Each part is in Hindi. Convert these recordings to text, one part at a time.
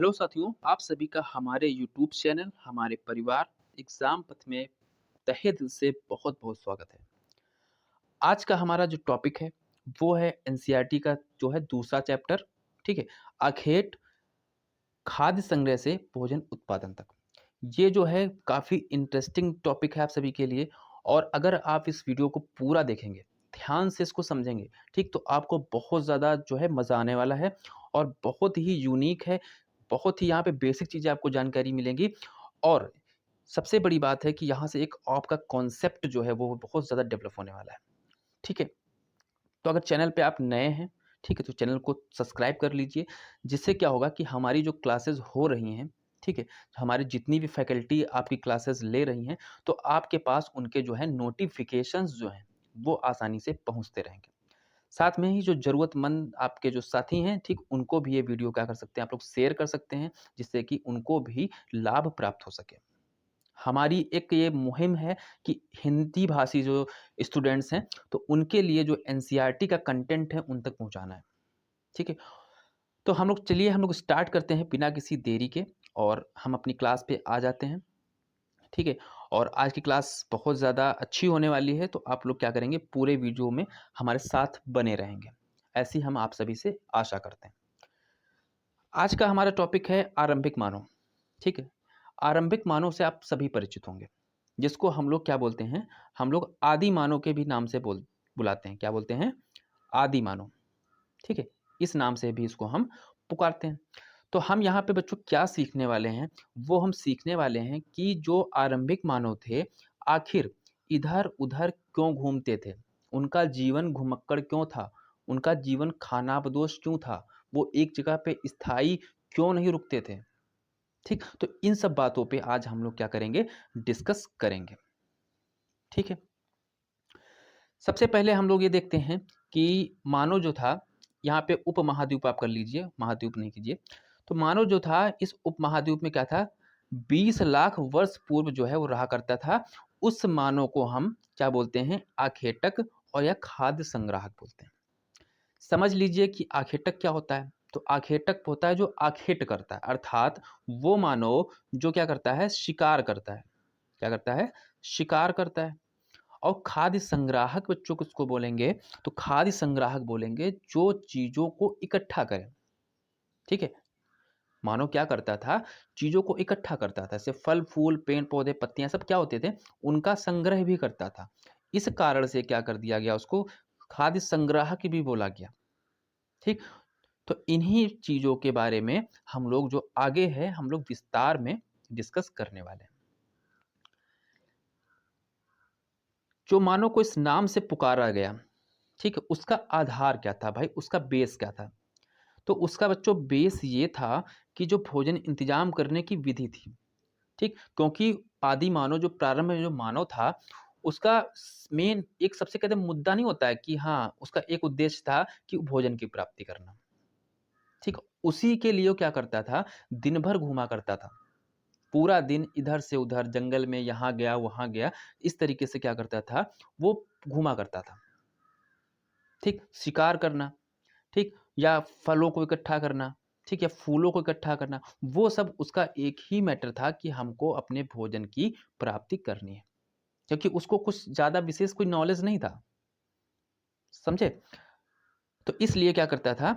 हेलो साथियों, आप सभी का हमारे यूट्यूब चैनल, हमारे परिवार एग्जाम पथ में तहे दिल से बहुत-बहुत स्वागत है। आज का हमारा जो टॉपिक है, वो है एनसीईआरटी का जो है दूसरा चैप्टर, ठीक है? अखेट खाद्य संग्रह से भोजन उत्पादन तक। ये जो है काफ़ी इंटरेस्टिंग टॉपिक है आप सभी के लिए और अगर आप इस वीडियो को पूरा देखेंगे, ध्यान से इसको समझेंगे, ठीक? तो आपको बहुत ज़्यादा जो है मज़ा आने वाला है और बहुत ही यूनिक है, बहुत ही यहाँ पे बेसिक चीज़ें आपको जानकारी मिलेंगी और सबसे बड़ी बात है कि यहाँ से एक आपका कॉन्सेप्ट जो है वो बहुत ज़्यादा डेवलप होने वाला है, ठीक है? तो अगर चैनल पे आप नए हैं, ठीक है, तो चैनल को सब्सक्राइब कर लीजिए, जिससे क्या होगा कि हमारी जो क्लासेस हो रही हैं, ठीक है, हमारी जितनी भी फैकल्टी आपकी क्लासेस ले रही हैं, तो आपके पास उनके जो है नोटिफिकेशंस जो हैं, वो आसानी से पहुँचते रहेंगे। साथ में ही जो ज़रूरतमंद आपके जो साथी हैं, ठीक, उनको भी ये वीडियो क्या कर सकते हैं आप लोग शेयर कर सकते हैं, जिससे कि उनको भी लाभ प्राप्त हो सके। हमारी एक ये मुहिम है कि हिंदी भाषी जो स्टूडेंट्स हैं, तो उनके लिए जो एनसीईआरटी का कंटेंट है, उन तक पहुँचाना है, ठीक है? तो हम लोग स्टार्ट करते हैं बिना किसी देरी के और हम अपनी क्लास पे आ जाते हैं, ठीक है? और आज की क्लास बहुत ज़्यादा अच्छी होने वाली है, तो आप लोग क्या करेंगे, पूरे वीडियो में हमारे साथ बने रहेंगे। ऐसी हम आप सभी से आशा करते हैं। आज का हमारा टॉपिक है आरंभिक मानव, ठीक है? आरंभिक मानव से आप सभी परिचित होंगे, जिसको हम लोग क्या बोलते हैं, हम लोग आदि मानव के भी नाम से बुलाते हैं। क्या बोलते हैं? आदि मानव, ठीक है? इस नाम से भी इसको हम पुकारते हैं। तो हम यहाँ पे बच्चों क्या सीखने वाले हैं, वो हम सीखने वाले हैं कि जो आरंभिक मानव थे, आखिर इधर-उधर क्यों घूमते थे? उनका जीवन घुमक्कड़ क्यों था? उनका जीवन खानाबदोश क्यों था? वो एक जगह पे स्थायी क्यों नहीं रुकते थे? ठीक? तो इन सब बातों पे आज हम लोग क्या करेंगे, डिस्कस करेंगे। ठीक है? सबसे पहले हम लोग ये देखते हैं कि मानव जो था, यहाँ पे उपमहाद्वीप आप कर लीजिए, महाद्वीप नहीं कीजिए। तो मानव जो था, इस उपमहाद्वीप में क्या था, 20 लाख वर्ष पूर्व जो है वो रहा करता था। उस मानव को हम क्या बोलते हैं, आखेटक और या खाद्य संग्राहक बोलते हैं। समझ लीजिए कि आखेटक क्या होता है। तो आखेटक होता है जो आखेट करता है, अर्थात वो मानव जो क्या करता है, शिकार करता है। क्या करता है? शिकार करता है। और खाद्य संग्राहक बच्चों किसको बोलेंगे, तो खाद्य संग्राहक बोलेंगे जो चीजों को इकट्ठा करे। ठीक है? मानव क्या करता था, चीजों को इकट्ठा करता था, जैसे फल फूल पेड़ पौधे पत्तियां सब क्या होते थे, उनका संग्रह भी करता था। इस कारण से क्या कर दिया गया, उसको खाद्य संग्राहक भी बोला गया। ठीक? तो इन्हीं चीजों के बारे में हम लोग जो आगे है, हम लोग विस्तार में डिस्कस करने वाले हैं। जो मानव को इस नाम से पुकारा गया, ठीक है, उसका आधार क्या था भाई, उसका बेस क्या था? तो उसका बच्चों बेस ये था कि जो भोजन इंतजाम करने की विधि थी, ठीक, क्योंकि आदि मानव जो प्रारंभ में जो मानव था, उसका मेन एक सबसे कहते हैं मुद्दा नहीं होता है कि हाँ, उसका एक उद्देश्य था कि भोजन की प्राप्ति करना। ठीक, उसी के लिए वो क्या करता था, दिन भर घूमा करता था। पूरा दिन इधर से उधर जंगल में यहाँ गया वहाँ गया, इस तरीके से क्या करता था, वो घूमा करता था। ठीक, शिकार करना, ठीक, या फलों को इकट्ठा करना, ठीक, या फूलों को इकट्ठा करना, वो सब उसका एक ही मैटर था कि हमको अपने भोजन की प्राप्ति करनी है, क्योंकि उसको कुछ ज़्यादा विशेष कोई नॉलेज नहीं था, समझे? तो इसलिए क्या करता था,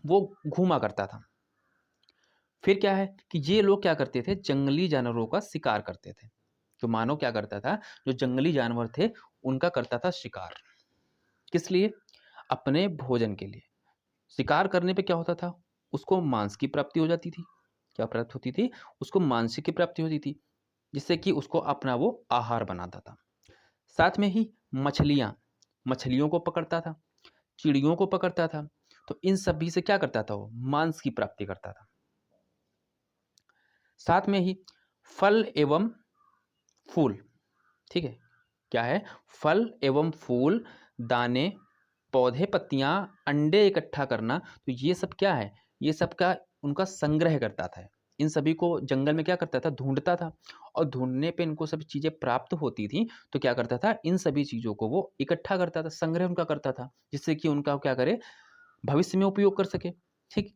वो घूमा करता था। फिर क्या है कि ये लोग क्या करते थे, जंगली जानवरों का शिकार करते थे। तो मानव क्या करता था, जो जंगली जानवर थे, उनका करता था शिकार। किस लिए? अपने भोजन के लिए। शिकार करने पे क्या होता था, उसको मांस की प्राप्ति हो जाती थी। क्या प्राप्त होती थी? उसको मांस की प्राप्ति होती थी, जिससे कि उसको अपना वो आहार बनाता था। साथ में ही मछलियाँ, मछलियों को पकड़ता था, चिड़ियों को पकड़ता था। तो इन सभी से क्या करता था, वो मांस की प्राप्ति करता था। साथ में ही फल एवं फूल, ठीक है, क्या है, फल एवं फूल, दाने, पौधे, पत्तियां, अंडे इकट्ठा करना, तो ये सब क्या है, ये सब का उनका संग्रह करता था। इन सभी को जंगल में क्या करता था, ढूंढता था, और ढूंढने पे इनको सभी चीजें प्राप्त होती थी, तो क्या करता था, इन सभी चीजों को वो इकट्ठा करता था, संग्रह उनका करता था, जिससे कि उनका क्या करे, भविष्य में उपयोग कर सके। ठीक,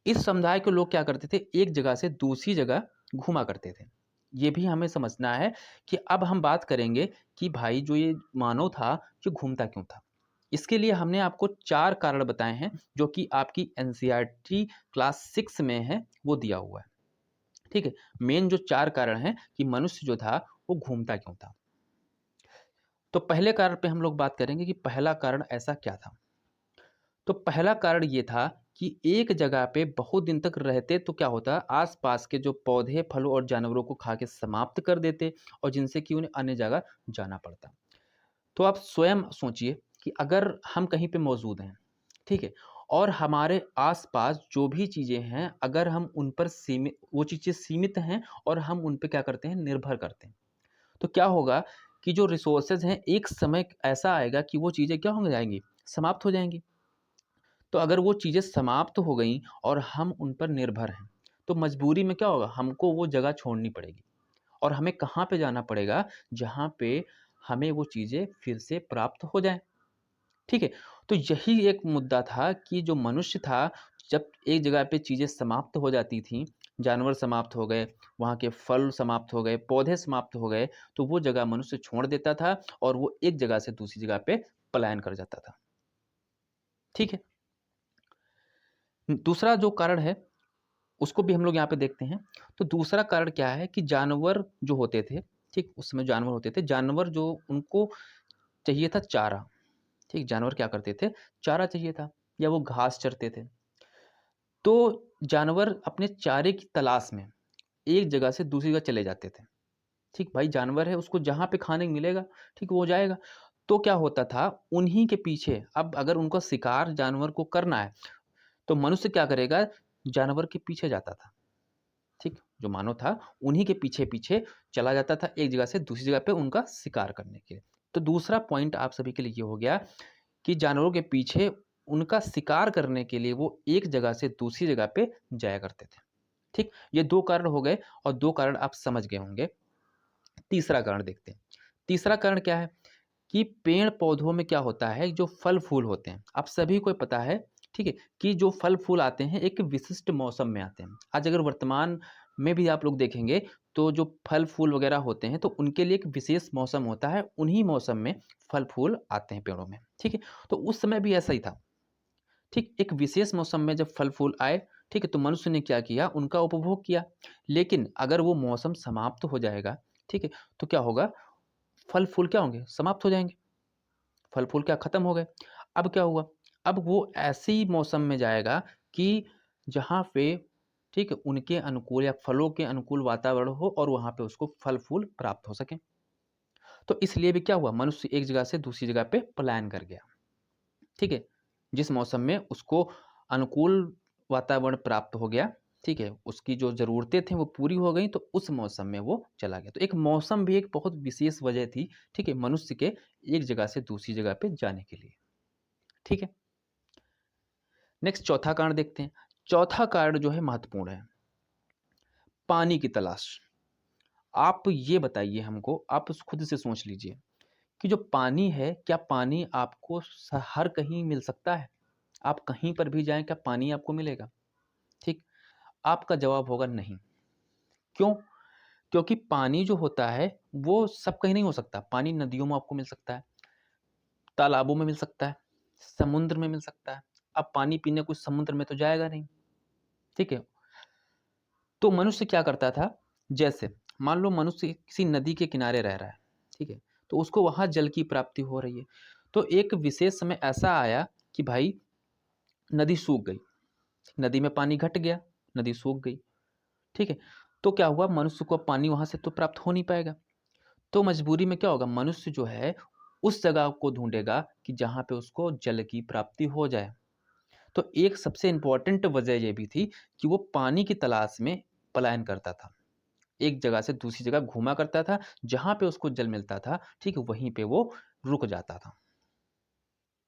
इस समुदाय के लोग क्या करते थे, एक जगह से दूसरी जगह घूमा करते थे। ये भी हमें समझना है कि अब हम बात करेंगे कि भाई जो ये मानव था, ये घूमता क्यों था? इसके लिए हमने आपको 4 कारण बताए हैं, जो कि आपकी एनसीईआरटी क्लास 6 में है, वो दिया हुआ है। ठीक है? मेन जो 4 कारण हैं कि मनुष्य जो था, वो घूमता क्यों था? तो पहले कारण पे हम लोग बात करेंगे कि पहला कारण ऐसा क्या था? तो पहला कारण ये था कि एक जगह पे बहुत दिन तक रहते तो क्या होता, आस-पास के जो पौधे, फलों और जानवरों को खा के समाप्त कर देते और जिनसे कि उन्हें अन्य जगह जाना पड़ता। तो आप स्वयं सोचिए कि अगर हम कहीं पे मौजूद हैं, ठीक है? और हमारे आस-पास जो भी चीज़ें हैं, अगर हम उन पर वो चीज़ें सीमित हैं और हम उन पे क्या करते हैं, निर्भर करते हैं। तो क्या होगा कि जो रिसोर्सेज़ हैं, एक समय ऐसा आएगा कि वो चीज़ें क्या हो जाएँगी, समाप्त हो जाएँगी। तो अगर वो चीज़ें समाप्त हो गईं और हम उन पर निर्भर हैं, तो मजबूरी में क्या होगा, हमको वो जगह छोड़नी पड़ेगी और हमें कहाँ पे जाना पड़ेगा, जहाँ पे हमें वो चीज़ें फिर से प्राप्त हो जाएँ। ठीक है? तो यही एक मुद्दा था कि जो मनुष्य था, जब एक जगह पे चीज़ें समाप्त हो जाती थीं, जानवर समाप्त हो गए, वहाँ के फल समाप्त हो गए, पौधे समाप्त हो गए, तो वो जगह मनुष्य छोड़ देता था और वो एक जगह से दूसरी जगह पे पलायन कर जाता था। ठीक है? दूसरा जो कारण है, उसको भी हम लोग यहाँ पे देखते हैं। तो दूसरा कारण क्या है कि जानवर जो होते थे, ठीक? उस समय जानवर होते थे, जानवर जो उनको चाहिए था चारा, ठीक? जानवर क्या करते थे, चारा चाहिए था या वो घास चरते थे। तो जानवर अपने चारे की तलाश में एक जगह से दूसरी जगह चले जाते थे। ठीक, भाई जानवर है उसको जहाँ पे खाने को मिलेगा, ठीक वो जाएगा। तो क्या होता था उन्हीं के पीछे, अब अगर उनको शिकार जानवर को करना है, तो मनुष्य क्या करेगा, जानवर के पीछे जाता था। ठीक, जो मानव था उन्हीं के पीछे-पीछे चला जाता था एक जगह से दूसरी जगह पे उनका शिकार करने के लिए। तो दूसरा पॉइंट आप सभी के लिए ये हो गया कि जानवरों के पीछे उनका शिकार करने के लिए वो एक जगह से दूसरी जगह पे जाया करते थे। ठीक? ये 2 कारण हो गए और 2 कारण आप समझ गए होंगे। तीसरा कारण देखते हैं। तीसरा कारण क्या है कि पेड़-पौधों में क्या होता है, जो फल-फूल होते हैं, आप सभी को पता है, ठीक है? कि जो फल-फूल आते हैं, एक विशिष्ट मौसम में आते हैं। आज अगर वर्तमान में भी आप लोग देखेंगे, तो जो फल-फूल वगैरह होते हैं, तो उनके लिए एक विशेष मौसम होता है, उन्हीं मौसम में फल-फूल आते हैं पेड़ों में, ठीक है? तो उस समय भी ऐसा ही था, ठीक? एक विशेष मौसम में जब फल-फूल आए, ठीक है? तो मनुष्य ने क्या किया, उनका उपभोग किया। लेकिन अगर वो मौसम समाप्त हो जाएगा, ठीक है? तो क्या होगा, फल-फूल क्या होंगे, समाप्त हो जाएँगे। फल-फूल क्या खत्म हो गए। अब क्या हुआ? अब वो ऐसे ही मौसम में जाएगा कि जहाँ पे ठीक है, उनके अनुकूल या फलों के अनुकूल वातावरण हो और वहाँ पे उसको फल-फूल प्राप्त हो सकें। तो इसलिए भी क्या हुआ? मनुष्य एक जगह से दूसरी जगह पे पलायन कर गया। ठीक है? जिस मौसम में उसको अनुकूल वातावरण प्राप्त हो गया, ठीक है? उसकी जो ज़रूरतें थी वो पूरी हो गई तो उस मौसम में वो चला गया। तो एक मौसम भी एक बहुत विशेष वजह थी, ठीक है? मनुष्य के एक जगह से दूसरी जगह पे जाने के लिए। ठीक है? नेक्स्ट चौथा कारण देखते हैं। चौथा कारण जो है महत्वपूर्ण है, पानी की तलाश। आप ये बताइए हमको, आप खुद से सोच लीजिए कि जो पानी है, क्या पानी आपको हर कहीं मिल सकता है? आप कहीं पर भी जाएँ, क्या पानी आपको मिलेगा? ठीक? आपका जवाब होगा नहीं। क्यों? क्योंकि पानी जो होता है, वो सब कहीं नहीं हो सकता। पानी नदियों में आपको मिल सकता है, तालाबों में मिल सकता है, समुद्र में मिल सकता है। अब पानी पीने कोई समुद्र में तो जाएगा नहीं, ठीक है? तो मनुष्य क्या करता था, जैसे मान लो मनुष्य किसी नदी के किनारे रह रहा है, ठीक है? तो उसको वहाँ जल की प्राप्ति हो रही है। तो एक विशेष समय ऐसा आया कि भाई नदी सूख गई, नदी में पानी घट गया, नदी सूख गई, ठीक है? तो क्या हुआ, मनुष्य को अब पानी वहाँ से तो प्राप्त हो नहीं पाएगा। तो मजबूरी में क्या होगा, मनुष्य जो है उस जगह को ढूँढेगा कि जहाँ पे उसको जल की प्राप्ति हो जाए। तो एक सबसे इम्पोर्टेंट वजह ये भी थी कि वो पानी की तलाश में पलायन करता था। एक जगह से दूसरी जगह घूमा करता था, जहाँ पे उसको जल मिलता था, ठीक है? वहीं पे वो रुक जाता था।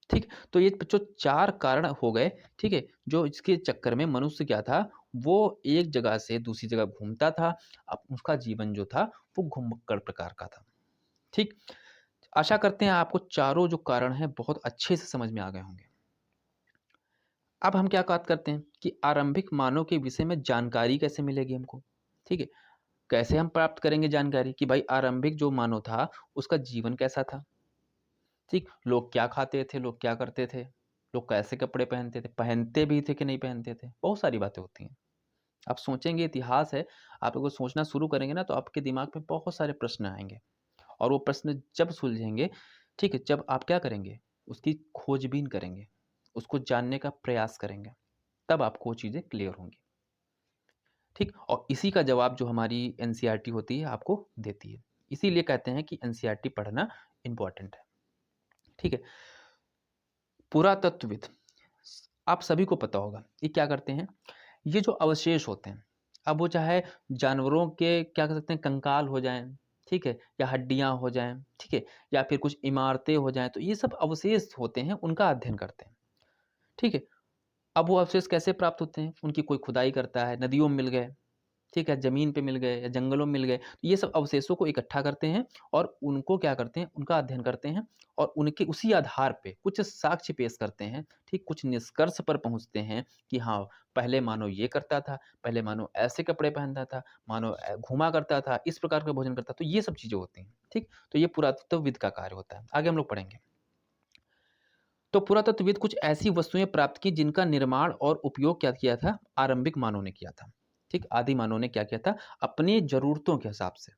ठीक? तो ये जो 4 कारण हो गए, ठीक है? जो इसके चक्कर में मनुष्य क्या था, वो एक जगह से दूसरी जगह घूमता था। अब उसका जीवन जो था, वो घुमक्कड़ प्रकार का था। ठीक? आशा करते हैं आपको चारों जो कारण हैं, बहुत अच्छे से समझ में आ गए होंगे। अब हम क्या बात करते हैं कि आरंभिक मानव के विषय में जानकारी कैसे मिलेगी हमको, ठीक है? कैसे हम प्राप्त करेंगे जानकारी कि भाई आरंभिक जो मानव था, उसका जीवन कैसा था, ठीक? लोग क्या खाते थे, लोग क्या करते थे, लोग कैसे कपड़े पहनते थे, पहनते भी थे कि नहीं पहनते थे? बहुत सारी बातें होती हैं। आप सोचेंगे इतिहास है, आप अगर सोचना शुरू करेंगे ना तो आपके दिमाग में बहुत सारे प्रश्न आएँगे और वो प्रश्न जब सुलझेंगे, ठीक है? जब आप क्या करेंगे? उसकी खोजबीन करेंगे, उसको जानने का प्रयास करेंगे, तब आपको वो चीज़ें क्लियर होंगी, ठीक? और इसी का जवाब जो हमारी एनसीईआरटी होती है आपको देती है। इसीलिए कहते हैं कि एनसीईआरटी पढ़ना इम्पोर्टेंट है, ठीक है? पुरातत्वविद, आप सभी को पता होगा, ये क्या करते हैं? ये जो अवशेष होते हैं, अब वो चाहे जानवरों के क्या कह सकते हैं कंकाल हो जाएँ, ठीक है? या हड्डियाँ हो जाएँ, ठीक है? या फिर कुछ इमारतें हो जाएँ, तो ये सब अवशेष होते हैं, उनका अध्ययन करते हैं, ठीक है? अब वो अवशेष कैसे प्राप्त होते हैं? उनकी कोई खुदाई करता है, नदियों में मिल गए, ठीक है? ज़मीन पे मिल गए या जंगलों में मिल गए, तो ये सब अवशेषों को इकट्ठा करते हैं और उनको क्या करते हैं, उनका अध्ययन करते हैं और उनके उसी आधार पे कुछ साक्ष्य पेश करते हैं, ठीक? कुछ निष्कर्ष पर पहुँचते हैं कि हाँ, पहले मानव ये करता था, पहले मानव ऐसे कपड़े पहनता था, मानव घूमा करता था, इस प्रकार का भोजन करता था, तो ये सब चीज़ें होती हैं, ठीक? तो ये पुरातत्वविद का कार्य होता है। आगे हम लोग पढ़ेंगे। तो पुरातत्वविद कुछ ऐसी वस्तुएं प्राप्त की जिनका निर्माण और उपयोग क्या किया था, आरंभिक मानव ने किया था, ठीक? आदि मानव ने क्या किया था, अपनी जरूरतों के हिसाब से,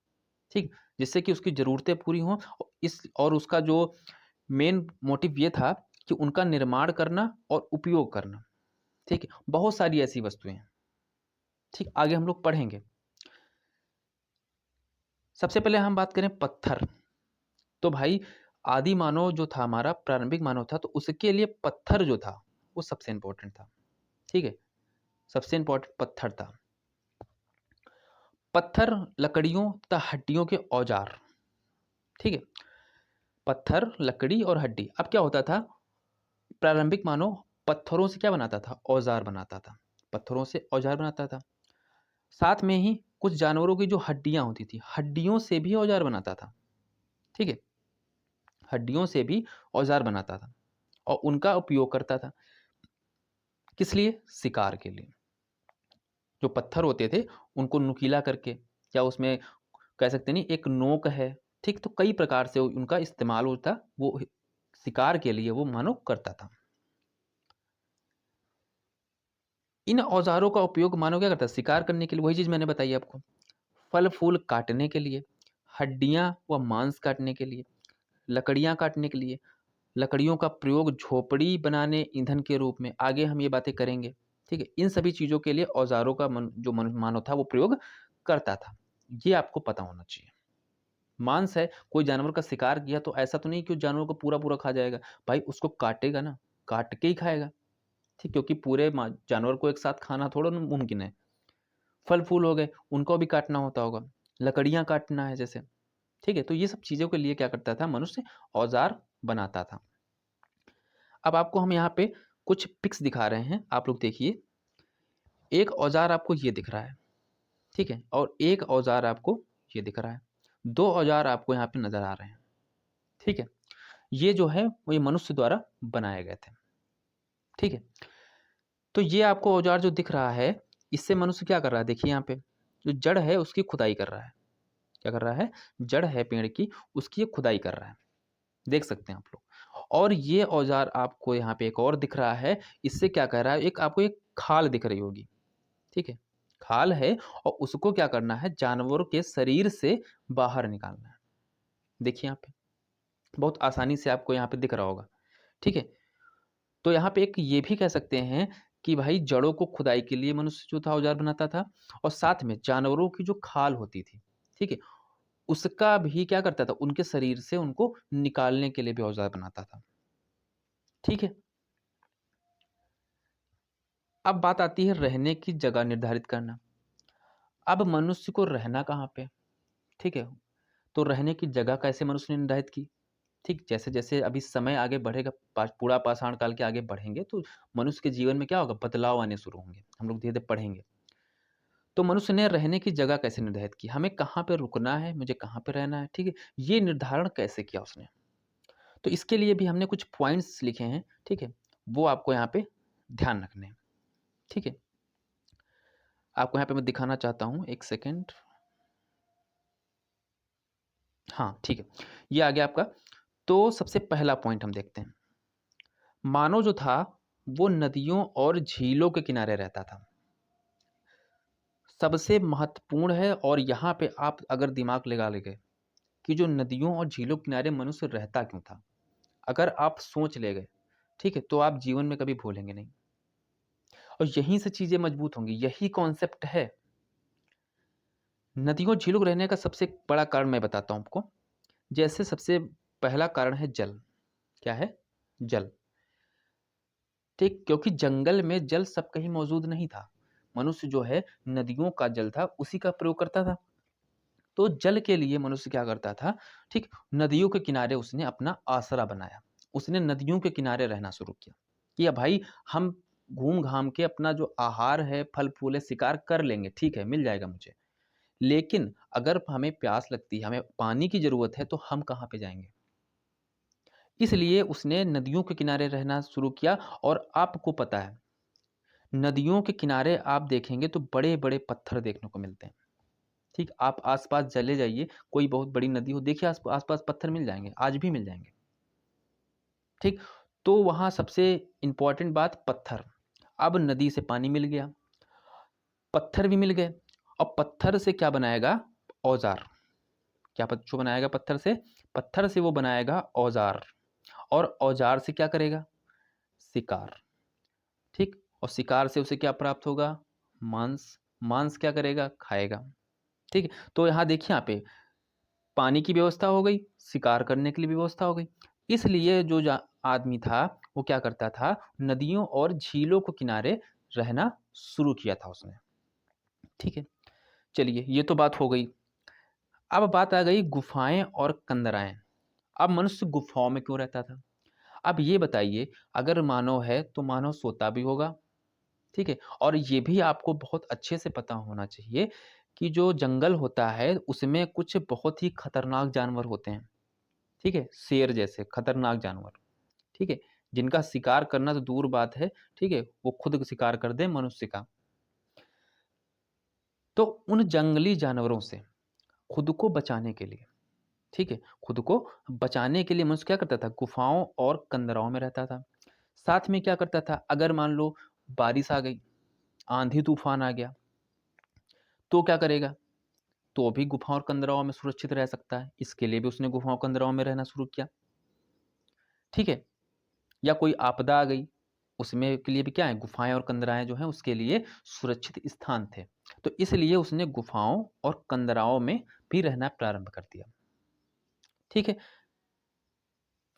ठीक? जिससे कि उसकी जरूरतें पूरी हों, इस और उसका जो मेन मोटिव ये था कि उनका निर्माण करना और उपयोग करना, ठीक है? बहुत सारी ऐसी वस्तुएं हैं, ठीक? आगे हम लोग पढ़ेंगे। सबसे पहले हम बात करें पत्थर, तो भाई आदि मानव जो था, हमारा प्रारंभिक मानव था, तो उसके लिए पत्थर जो था वो सबसे इंपॉर्टेंट था, ठीक है? सबसे इंपॉर्टेंट पत्थर था। पत्थर, लकड़ियों तथा हड्डियों के औजार, ठीक है? पत्थर, लकड़ी और हड्डी। अब क्या होता था, प्रारंभिक मानव पत्थरों से क्या बनाता था, औजार बनाता था, पत्थरों से औजार बनाता था। साथ में ही कुछ जानवरों की जो हड्डियां होती थी, हड्डियों से भी औजार बनाता था, ठीक है? हड्डियों से भी औजार बनाता था और उनका उपयोग करता था, किस लिए? शिकार के लिए। जो पत्थर होते थे उनको नुकीला करके, या उसमें कह सकते नहीं एक नोक है, ठीक? तो कई प्रकार से उनका इस्तेमाल होता, वो शिकार के लिए वो मानव करता था। इन औजारों का उपयोग मानव क्या करता है, शिकार करने के लिए, वही चीज मैंने बताई आपको। फल फूल काटने के लिए, हड्डियां व मांस काटने के लिए, लकड़ियां काटने के लिए, लकड़ियों का प्रयोग झोपड़ी बनाने, ईंधन के रूप में, आगे हम ये बातें करेंगे, ठीक है? इन सभी चीजों के लिए औजारों का जो मानव था वो प्रयोग करता था, ये आपको पता होना चाहिए। मांस है, कोई जानवर का शिकार किया तो ऐसा तो नहीं कि उस जानवर को पूरा पूरा खा जाएगा, भाई उसको काटेगा ना, काट के ही खाएगा, ठीक? क्योंकि पूरे जानवर को एक साथ खाना थोड़ा ना मुमकिन है। फल फूल हो गए, उनको भी काटना होता होगा, लकड़ियां काटना है जैसे, ठीक है? तो ये सब चीजों के लिए क्या करता था, मनुष्य औजार बनाता था। अब आपको हम यहाँ पे कुछ पिक्स दिखा रहे हैं, आप लोग देखिए। एक औजार आपको ये दिख रहा है, ठीक है? और एक औजार आपको ये दिख रहा है, दो औजार आपको यहाँ पे नजर आ रहे हैं, ठीक है? ये जो है वो ये मनुष्य द्वारा बनाए गए थे, ठीक है? तो ये आपको औजार जो दिख रहा है, इससे मनुष्य क्या कर रहा है, देखिए यहाँ पे जो जड़ है उसकी खुदाई कर रहा है। क्या कर रहा है, जड़ है पेड़ की, उसकी ये खुदाई कर रहा है, देख सकते हैं आप लोग। और ये औजार आपको यहाँ पे एक और दिख रहा है, इससे क्या कर रहा है, एक आपको एक खाल दिख रही होगी, ठीक है? खाल है और उसको क्या करना है, जानवरों के शरीर से बाहर निकालना है। देखिए यहाँ पे बहुत आसानी से आपको यहाँ पे दिख रहा होगा, ठीक है? तो यहाँ पे एक ये भी कह सकते हैं कि भाई जड़ों को खुदाई के लिए मनुष्य जो था औजार बनाता था, और साथ में जानवरों की जो खाल होती थी, ठीक है, उसका भी क्या करता था, उनके शरीर से उनको निकालने के लिए भी औजार बनाता था, ठीक है? अब बात आती है रहने की जगह निर्धारित करना। अब मनुष्य को रहना कहाँ पे, ठीक है? तो रहने की जगह कैसे मनुष्य ने निर्धारित की, ठीक? जैसे जैसे अभी समय आगे बढ़ेगा, पूरा पाषाण काल के आगे बढ़ेंगे, तो मनुष्य के जीवन में क्या होगा, बदलाव आने शुरू होंगे, हम लोग धीरे धीरे पढ़ेंगे। तो मनुष्य ने रहने की जगह कैसे निर्धारित की, हमें कहाँ पे रुकना है, मुझे कहाँ पे रहना है, ठीक है? ये निर्धारण कैसे किया उसने, तो इसके लिए भी हमने कुछ पॉइंट्स लिखे हैं, ठीक है? वो आपको यहाँ पे ध्यान रखने हैं। ठीक है, आपको यहाँ पे मैं दिखाना चाहता हूँ, एक सेकेंड। हाँ ठीक है, ये आ गया आपका। तो सबसे पहला पॉइंट हम देखते हैं। मानव जो था वो नदियों और झीलों के किनारे रहता था। सबसे महत्वपूर्ण है, और यहाँ पे आप अगर दिमाग लगा लेंगे कि जो नदियों और झीलों के किनारे मनुष्य रहता क्यों था, अगर आप सोच ले गए, ठीक है, तो आप जीवन में कभी भूलेंगे नहीं, और यहीं से चीजें मजबूत होंगी। यही कॉन्सेप्ट है। नदियों झीलों को रहने का सबसे बड़ा कारण मैं बताता हूं आपको। जैसे सबसे पहला कारण है जल। क्या है? जल। ठीक, क्योंकि जंगल में जल सब कहीं मौजूद नहीं था। मनुष्य जो है नदियों का जल था उसी का प्रयोग करता था। तो जल के लिए मनुष्य क्या करता था? ठीक, नदियों के किनारे उसने अपना आसरा बनाया। उसने नदियों के किनारे रहना शुरू किया कि अब भाई हम घूम घाम के अपना जो आहार है, फल फूल है, शिकार कर लेंगे, ठीक है, मिल जाएगा मुझे। लेकिन अगर हमें प्यास लगती है, हमें पानी की जरूरत है, तो हम कहाँ पे जाएंगे? इसलिए उसने नदियों के किनारे रहना शुरू किया। और आपको पता है, नदियों के किनारे आप देखेंगे तो बड़े बड़े पत्थर देखने को मिलते हैं। ठीक, आप आसपास चले जाइए, कोई बहुत बड़ी नदी हो, देखिए आसपास पत्थर मिल जाएंगे, आज भी मिल जाएंगे। ठीक, तो वहां सबसे इंपॉर्टेंट बात पत्थर। अब नदी से पानी मिल गया, पत्थर भी मिल गए, और पत्थर से क्या बनाएगा? औजार। क्या जो बनाएगा पत्थर से? पत्थर से वो बनाएगा औजार। और औजार से क्या करेगा? शिकार। ठीक, और शिकार से उसे क्या प्राप्त होगा? मांस। मांस क्या करेगा? खाएगा। ठीक है, तो यहाँ देखिए, यहाँ पे पानी की व्यवस्था हो गई, शिकार करने के लिए व्यवस्था हो गई। इसलिए जो आदमी था वो क्या करता था? नदियों और झीलों के किनारे रहना शुरू किया था उसने। ठीक है, चलिए ये तो बात हो गई। अब बात आ गई गुफाएं और कंदराएं। अब मनुष्य गुफाओं में क्यों रहता था? अब ये बताइए, अगर मानव है तो मानव सोता भी होगा, ठीक है, और ये भी आपको बहुत अच्छे से पता होना चाहिए कि जो जंगल होता है उसमें कुछ बहुत ही खतरनाक जानवर होते हैं। ठीक है, शेर जैसे खतरनाक जानवर, ठीक है, जिनका शिकार करना तो दूर बात है, ठीक है, वो खुद शिकार कर दे मनुष्य का। तो उन जंगली जानवरों से खुद को बचाने के लिए, ठीक है, खुद को बचाने के लिए मनुष्य क्या करता था? गुफाओं और कंदराओं में रहता था। साथ में क्या करता था? अगर मान लो बारिश आ गई, आंधी तूफान आ गया, तो क्या करेगा? तो भी गुफाओं और कंदराओं में सुरक्षित रह सकता है, इसके लिए भी उसने गुफाओं कंदराओं में रहना शुरू किया। ठीक है, या कोई आपदा आ गई, उसमें के लिए भी क्या है? गुफाएं और कंदराएं जो हैं उसके लिए सुरक्षित स्थान थे। तो इसलिए उसने गुफाओं और कंदराओं में भी रहना प्रारंभ कर दिया। ठीक है,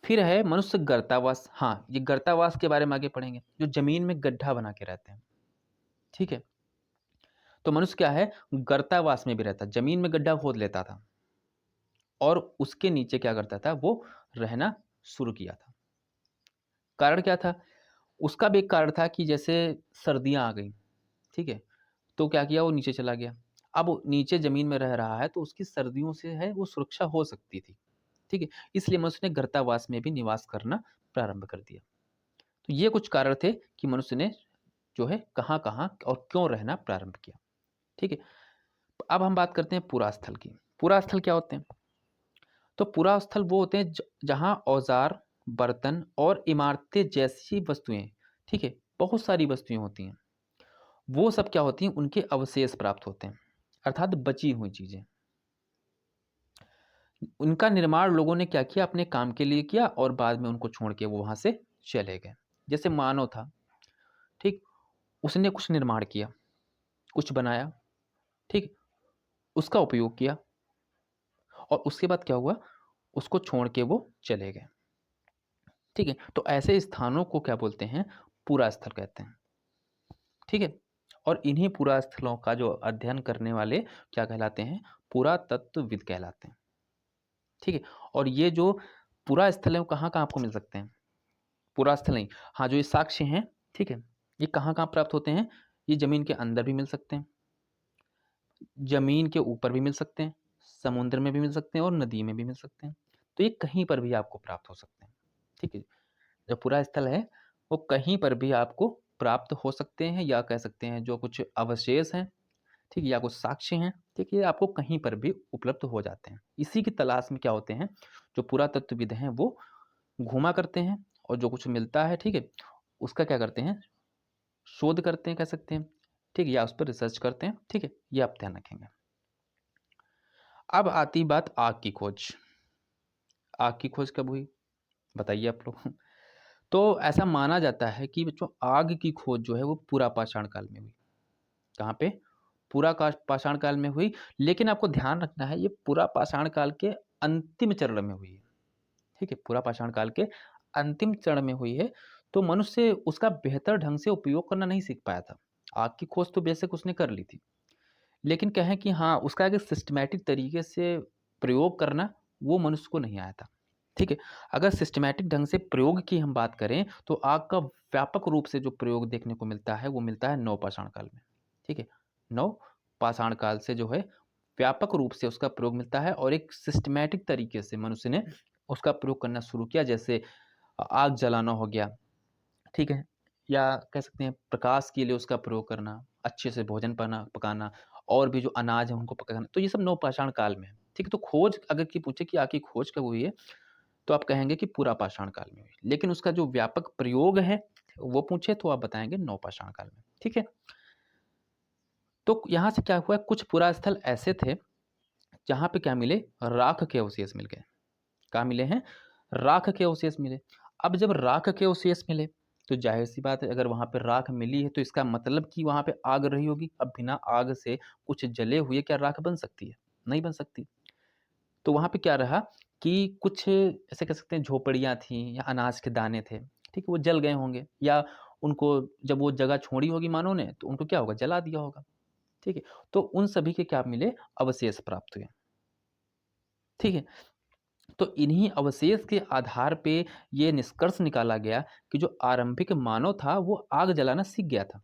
फिर है मनुष्य गर्तावास। हाँ, ये गर्तावास के बारे में आगे पढ़ेंगे, जो जमीन में गड्ढा बना के रहते हैं। ठीक है, तो मनुष्य क्या है? गर्तावास में भी रहता, जमीन में गड्ढा खोद लेता था और उसके नीचे क्या करता था? वो रहना शुरू किया था। कारण क्या था? उसका भी एक कारण था कि जैसे सर्दियां आ गई, ठीक है, तो क्या किया? वो नीचे चला गया। अब वो नीचे जमीन में रह रहा है तो उसकी सर्दियों से है वो सुरक्षा हो सकती थी। ठीक है, इसलिए मनुष्य ने गर्तावास में भी निवास करना प्रारंभ कर दिया। तो ये कुछ कारण थे कि मनुष्य ने जो है कहाँ कहाँ और क्यों रहना प्रारंभ किया। ठीक है, अब हम बात करते हैं पुरास्थल की। पुरास्थल क्या होते हैं? तो पुरास्थल वो होते हैं जहाँ औजार, बर्तन और इमारतें जैसी वस्तुएं, ठीक है, बहुत सारी वस्तुएं होती हैं, वो सब क्या होती हैं? उनके अवशेष प्राप्त होते हैं, अर्थात बची हुई चीजें। उनका निर्माण लोगों ने क्या किया? अपने काम के लिए किया, और बाद में उनको छोड़ के वो वहां से चले गए। जैसे मानव था, ठीक, उसने कुछ निर्माण किया, कुछ बनाया, ठीक, उसका उपयोग किया, और उसके बाद क्या हुआ? उसको छोड़ के वो चले गए। ठीक है, तो ऐसे स्थानों को क्या बोलते हैं? पुरास्थल कहते हैं। ठीक है, और इन्हीं पुरास्थलों का जो अध्ययन करने वाले क्या कहलाते हैं? पुरातत्वविद कहलाते हैं। ठीक है, और ये जो पुरास्थल है वो कहाँ कहाँ आपको मिल सकते हैं? पुरास्थल नहीं, हाँ, जो ये साक्ष्य हैं, ठीक है, ये कहाँ कहाँ प्राप्त होते हैं? ये जमीन के अंदर भी मिल सकते हैं, जमीन के ऊपर भी मिल सकते हैं, समुद्र में भी मिल सकते हैं, और नदी में भी मिल सकते हैं। तो ये कहीं पर भी आपको प्राप्त हो सकते हैं। ठीक है, जो पूरा स्थल है वो कहीं पर भी आपको प्राप्त हो सकते हैं, या कह सकते हैं जो कुछ अवशेष हैं, ठीक है, या कुछ साक्ष्य हैं, ठीक है, ये आपको कहीं पर भी उपलब्ध हो जाते हैं। इसी की तलाश में क्या होते हैं, जो पुरातत्वविद हैं वो घूमा करते हैं, और जो कुछ मिलता है, ठीक है, उसका क्या करते हैं, शोध करते हैं, कह सकते हैं, ठीक है, या उस पर रिसर्च करते हैं, ठीक है, ये आप ध्यान रखेंगे। अब आती बात आग की खोज। आग की खोज कब हुई, बताइए आप लोग। तो ऐसा माना जाता है कि बच्चों आग की खोज जो है वो पूरा पाषाण काल में हुई। कहाँ पे, पूरा पाषाण काल में हुई। लेकिन आपको ध्यान रखना है, ये पूरा पाषाण काल के अंतिम चरण में हुई है, ठीक है, पूरा पाषाण काल के अंतिम चरण में हुई है। तो मनुष्य उसका बेहतर ढंग से उपयोग करना नहीं सीख पाया था। आग की खोज तो बेशक उसने कर ली थी, लेकिन कहें कि हाँ, उसका एक सिस्टमैटिक तरीके से प्रयोग करना वो मनुष्य को नहीं आया था, ठीक है। अगर सिस्टमैटिक ढंग से प्रयोग की हम बात करें, तो आग का व्यापक रूप से जो प्रयोग देखने को मिलता है वो मिलता है नवपाषाण काल में, ठीक है। नवपाषाण काल से जो है व्यापक रूप से उसका प्रयोग मिलता है, और एक सिस्टमैटिक तरीके से मनुष्य ने उसका प्रयोग करना शुरू किया। जैसे आग जलाना हो गया, ठीक है, या कह सकते हैं प्रकाश के लिए उसका प्रयोग करना, अच्छे से भोजन पकाना पकाना, और भी जो अनाज है उनको पकाना, तो ये सब नवपाषाण काल में है, ठीक है। तो खोज अगर की पूछे कि आखिर खोज कब हुई है, तो आप कहेंगे कि पूरा पाषाण काल में हुई, लेकिन उसका जो व्यापक प्रयोग है वो पूछे तो आप बताएंगे नवपाषाण काल में, ठीक है। तो यहाँ से क्या हुआ, कुछ पुरास्थल ऐसे थे जहाँ पे क्या मिले, राख के अवशेष मिल गए। कहाँ मिले हैं, राख के अवशेष मिले। अब जब राख के अवशेष मिले, तो जाहिर सी बात है, अगर वहाँ पे राख मिली है तो इसका मतलब कि वहाँ पे आग रही होगी। अब बिना आग से कुछ जले हुए क्या राख बन सकती है, नहीं बन सकती। तो वहाँ पे क्या रहा कि कुछ ऐसे कह सकते हैं झोपड़ियाँ थीं या अनाज के दाने थे, ठीक है, वो जल गए होंगे, या उनको जब वो जगह छोड़ी होगी मानव ने, तो उनको क्या होगा, जला दिया होगा, ठीक है। तो उन सभी के क्या मिले, अवशेष प्राप्त हुए, ठीक है। तो इन्हीं अवशेष के आधार पे ये निष्कर्ष निकाला गया कि जो आरंभिक मानव था वो आग जलाना सीख गया था।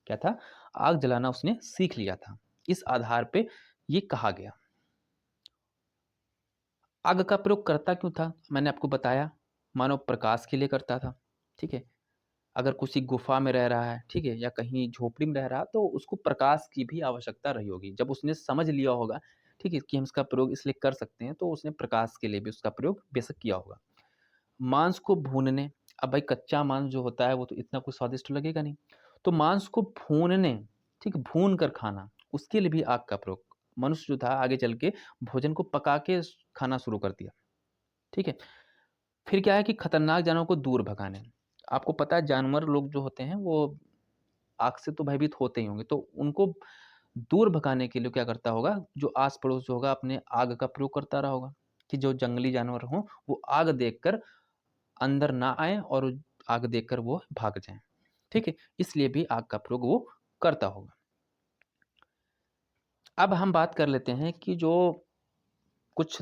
क्या था, आग जलाना उसने सीख लिया था। इस आधार पे ये कहा गया। आग का प्रयोग करता क्यों था, मैंने आपको बताया, मानव प्रकाश के लिए करता था, ठीक है। अगर किसी गुफा में रह रहा है, ठीक है, या कहीं झोपड़ी में रह रहा, तो उसको प्रकाश की भी आवश्यकता रही होगी। जब उसने समझ लिया होगा, ठीक है, कि हम इसका प्रयोग इसलिए कर सकते हैं, तो उसने प्रकाश के लिए भी उसका प्रयोग बेशक किया होगा। मांस को भूनने, अब भाई कच्चा मांस जो होता है वो तो इतना कुछ स्वादिष्ट लगेगा नहीं, तो मांस को भूनने, ठीक, भून कर खाना, उसके लिए भी आग का प्रयोग, मनुष्य जो था आगे चल के भोजन को पका के खाना शुरू कर दिया, ठीक है। फिर क्या है कि खतरनाक जानवरों को दूर भगाने। आपको पता है जानवर लोग जो होते हैं वो आग से तो भयभीत होते ही होंगे, तो उनको दूर भगाने के लिए क्या करता होगा, जो आस पड़ोस जो होगा अपने आग का प्रयोग करता रहा होगा, कि जो जंगली जानवर हों वो आग देखकर अंदर ना आए और आग देखकर वो भाग जाएं, ठीक है। इसलिए भी आग का प्रयोग वो करता होगा। अब हम बात कर लेते हैं कि जो कुछ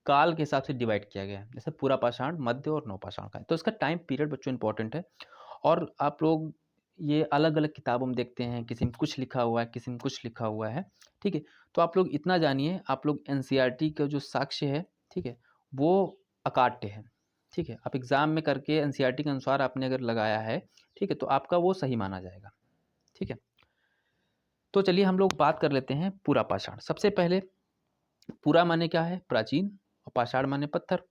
काल के हिसाब से डिवाइड किया गया है, जैसे पूरा पाषाण, मध्य और नवपाषाण का है, तो इसका टाइम पीरियड बच्चों इंपॉर्टेंट है। और आप लोग ये अलग अलग किताबों में देखते हैं, किसी में कुछ लिखा हुआ है, किसी में कुछ लिखा हुआ है, ठीक है। तो आप लोग इतना जानिए, आप लोग एनसीईआरटी का जो साक्ष्य है, ठीक है, वो अकाट्य है, ठीक है। आप एग्जाम में करके एनसीईआरटी के अनुसार आपने अगर लगाया है, ठीक है, तो आपका वो सही माना जाएगा, ठीक है। तो चलिए हम लोग बात कर लेते हैं पूरा पाषाण। सबसे पहले पूरा माने क्या है, प्राचीन, और पाषाण माने पत्थर।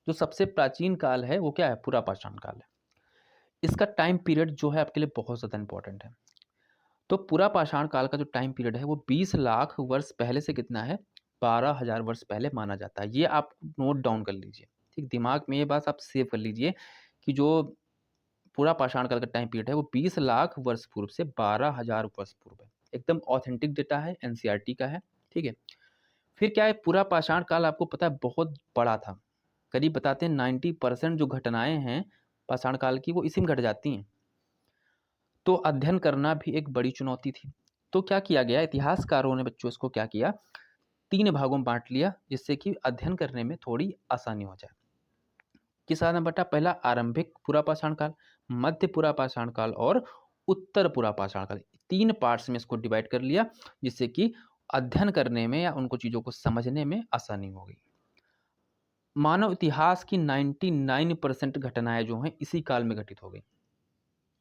जो सबसे प्राचीन काल है वो क्या है, पूरा पाषाण काल है। इसका टाइम पीरियड जो है आपके लिए बहुत ज़्यादा इंपॉर्टेंट है। तो पूरा पाषाण काल का जो टाइम पीरियड है वो 20 लाख वर्ष पहले से कितना है, 12,000 वर्ष पहले माना जाता है। ये आप नोट डाउन कर लीजिए, ठीक, दिमाग में ये बात आप सेव कर लीजिए कि जो पूरा पाषाण काल का टाइम पीरियड है वो 20 लाख वर्ष पूर्व से 12,000 वर्ष पूर्व है। एकदम ऑथेंटिक डेटा है, एनसीईआरटी का है, ठीक है। फिर क्या है, पूरा पाषाण काल आपको पता है बहुत बड़ा था। करीब बताते हैं 90% जो घटनाएं हैं पाषाण काल की वो इसी में घट जाती हैं। तो अध्ययन करना भी एक बड़ी चुनौती थी। तो क्या किया गया, इतिहासकारों ने बच्चों इसको क्या किया, 3 भागों में बाँट लिया, जिससे कि अध्ययन करने में थोड़ी आसानी हो जाए। किस आधार में बँटा, पहला आरंभिक पूरा पाषाण काल, मध्य पूरा पाषाण काल और उत्तर पूरा पाषाण काल। 3 पार्ट्स में इसको डिवाइड कर लिया, जिससे कि अध्ययन करने में या उनको चीज़ों को समझने में आसानी हो गई। मानव इतिहास की 99% घटनाएँ जो हैं इसी काल में घटित हो गई।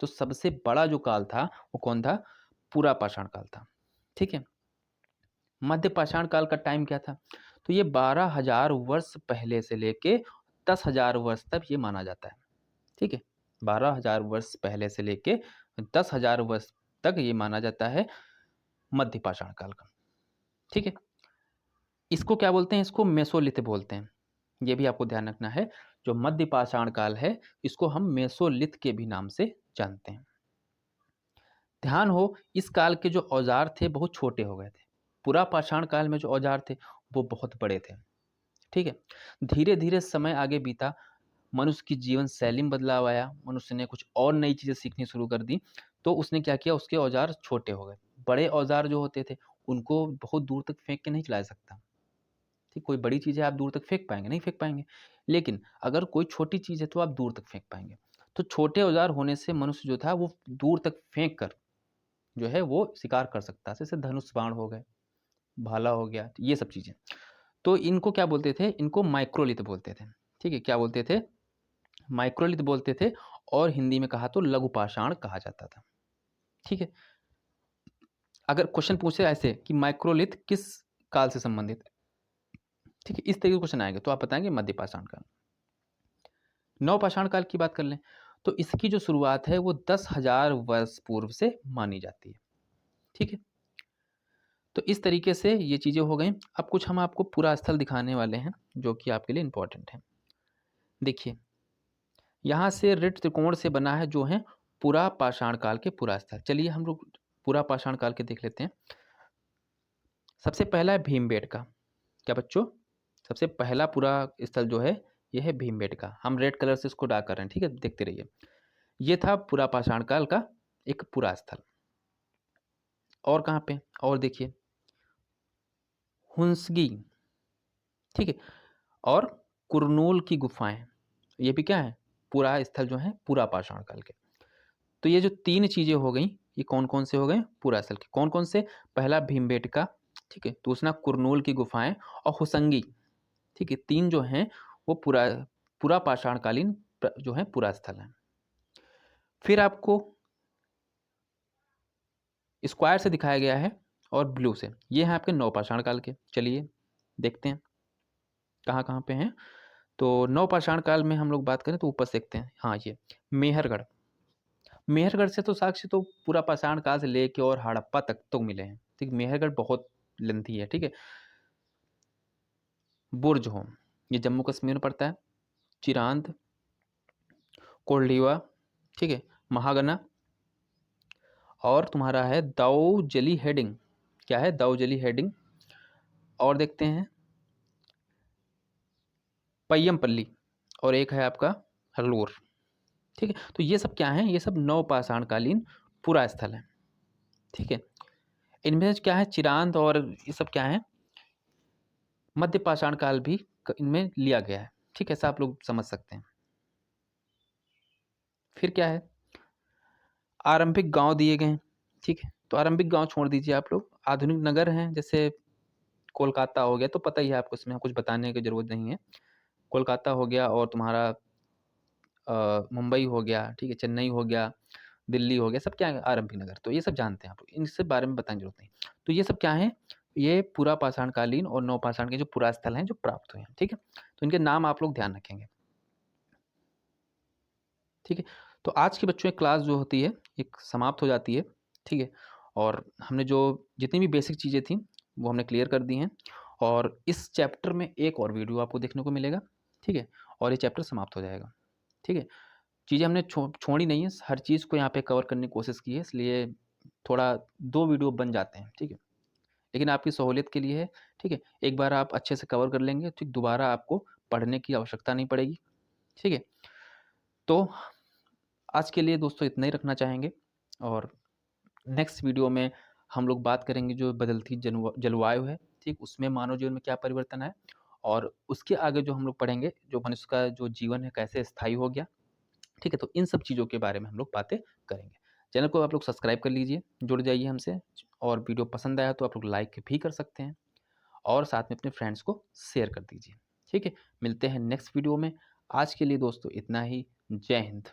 तो सबसे बड़ा जो काल था वो कौन था? पूरा पाषाण काल था। ठीक है? मध्य पाषाण काल का टाइम क्या था? तो ये 12,000 वर्ष पहले से लेके 10,000 वर्ष तक ये माना जाता है। ठीक है? 12,000 वर्ष पहले से लेके 10,000 वर्ष तक ये माना जाता है मध्य पाषाण काल का। ठीक है? इसको क्या बोलते हैं? इसको मेसोलिथ बोलते हैं। ये भी आपको ध्यान रखना है। जो मध्य पाषाण काल है, इसको हम मेसोलिथ के भी नाम से जानते हैं। ध्यान हो, इस काल के जो औजार थे बहुत छोटे हो गए थे। पूरा पाषाण काल में जो औजार थे वो बहुत बड़े थे। ठीक है? धीरे धीरे समय आगे बीता, मनुष्य की जीवन शैली में बदलाव आया, मनुष्य ने कुछ और नई चीजें सीखनी शुरू कर दी, तो उसने क्या किया, उसके औजार छोटे हो गए। बड़े औजार जो होते थे उनको बहुत दूर तक फेंक के नहीं चलाया सकता। ठीक, कोई बड़ी चीज है आप दूर तक फेंक पाएंगे? नहीं फेंक पाएंगे। लेकिन अगर कोई छोटी चीज है तो आप दूर तक फेंक पाएंगे। तो छोटे औजार होने से मनुष्य जो था वो दूर तक फेंक कर जो है वो शिकार कर सकता है। जैसे धनुष बाण हो गए, भाला हो गया, ये सब चीजें। तो इनको क्या बोलते थे? इनको माइक्रोलिथ बोलते थे। ठीक है? क्या बोलते थे? माइक्रोलिथ बोलते थे। और हिंदी में कहा तो लघु पाषाण कहा जाता था। ठीक है? अगर क्वेश्चन पूछे ऐसे कि माइक्रोलिथ किस काल से संबंधित है, ठीक है, इस तरीके के क्वेश्चन आएंगे तो आप बताएंगे मध्य पाषाण काल। नव पाषाण काल की बात कर लें तो इसकी जो शुरुआत है वो 10,000 वर्ष पूर्व से मानी जाती है। ठीक है? तो इस तरीके से ये चीजें हो गई। अब कुछ हम आपको पूरा स्थल दिखाने वाले हैं जो कि आपके लिए इंपॉर्टेंट है। देखिए, यहाँ से रेड त्रिकोण से बना है जो है पूरा पाषाण काल के पूरा स्थल। चलिए हम लोग पूरा पाषाण काल के देख लेते हैं। सबसे पहला है भीमबेटका। क्या बच्चों? सबसे पहला पूरा स्थल जो है यह है भीमबेटका। हम रेड कलर से इसको डार्क कर रहे हैं। ठीक है? देखते रहिए। ये था पूरा पाषाण काल का एक पूरा स्थल। और कहाँ पे? और देखिए, हुंसगी। ठीक है? और कुरनूल की गुफाएं, ये भी क्या है? पूरा स्थल जो है पूरा पाषाण काल के। तो ये जो तीन चीजें हो गई, ये कौन कौन से हो गए? पूरा स्थल के। कौन कौन से? पहला भीमबेटका, ठीक है, दूसरा कुरनूल की गुफाएं और हुसंगी। ठीक है? तीन जो हैं वो पूरा पूरा पाषाणकालीन जो है पूरा स्थल है। फिर आपको स्क्वायर से दिखाया गया है और ब्लू से, ये है आपके नव पाषाण काल के। चलिए देखते हैं कहाँ कहाँ पे हैं। तो नव पाषाण काल में हम लोग बात करें तो ऊपर से देखते हैं। हाँ, ये मेहरगढ़। मेहरगढ़ से तो साक्ष्य तो पूरा पाषाण काल से लेके और हड़प्पा तक तो मिले हैं। ठीक, मेहरगढ़ बहुत लेंथी है। ठीक है? बुर्ज होम, ये जम्मू कश्मीर में पड़ता है। चिरांद, कोल्डीवा, ठीक है, महागना, और तुम्हारा है दाऊजली हेडिंग। क्या है? दाऊजली हेडिंग। और देखते हैं पय्यमपल्ली, और एक है आपका हरलूर। ठीक है? तो ये सब क्या है? ये सब नवपाषाणकालीन पूरा स्थल है। ठीक है? इनमें क्या है? चिरांद और ये सब क्या है? मध्य पाषाण काल भी इनमें लिया गया है। ठीक है? ऐसा आप लोग समझ सकते हैं। फिर क्या है? आरंभिक गांव दिए गए हैं। ठीक है? तो आरंभिक गांव छोड़ दीजिए आप लोग, आधुनिक नगर हैं जैसे कोलकाता हो गया, तो पता ही है आपको, इसमें कुछ बताने की जरूरत नहीं है। कोलकाता हो गया और तुम्हारा मुंबई हो गया, ठीक है, चेन्नई हो गया, दिल्ली हो गया, सब क्या है? आरंभिक नगर। तो ये सब जानते हैं आप लोग, इनसे बारे में बताने की जरूरत नहीं। तो ये सब क्या है? ये पूरा पाषाणकालीन और नवपाषाण के जो पूरा स्थल हैं जो प्राप्त हुए हैं। ठीक है? तो इनके नाम आप लोग ध्यान रखेंगे। ठीक है? तो आज की बच्चों की क्लास जो होती है एक समाप्त हो जाती है। ठीक है? और हमने जो जितनी भी बेसिक चीज़ें थी वो हमने क्लियर कर दी हैं। और इस चैप्टर में एक और वीडियो आपको देखने को मिलेगा। ठीक है? और ये चैप्टर समाप्त हो जाएगा। ठीक है? चीज़ें हमने छोड़ी नहीं है, हर चीज़ को यहाँ पे कवर करने की कोशिश की है, इसलिए थोड़ा 2 वीडियो बन जाते हैं। ठीक है? लेकिन आपकी सहूलियत के लिए है। ठीक है? एक बार आप अच्छे से कवर कर लेंगे, ठीक, दोबारा आपको पढ़ने की आवश्यकता नहीं पड़ेगी। ठीक है? तो आज के लिए दोस्तों इतना ही रखना चाहेंगे। और नेक्स्ट वीडियो में हम लोग बात करेंगे जो बदलती जलवायु है, ठीक, उसमें मानव जीवन में क्या परिवर्तन है, और उसके आगे जो हम लोग पढ़ेंगे जो मनुष्य का जो जीवन है कैसे स्थायी हो गया। ठीक है? तो इन सब चीज़ों के बारे में हम लोग बातें करेंगे। चैनल को आप लोग सब्सक्राइब कर लीजिए, जुड़ जाइए हमसे, और वीडियो पसंद आया तो आप लोग लाइक भी कर सकते हैं, और साथ में अपने फ्रेंड्स को शेयर कर दीजिए। ठीक है? मिलते हैं नेक्स्ट वीडियो में। आज के लिए दोस्तों इतना ही। जय हिंद।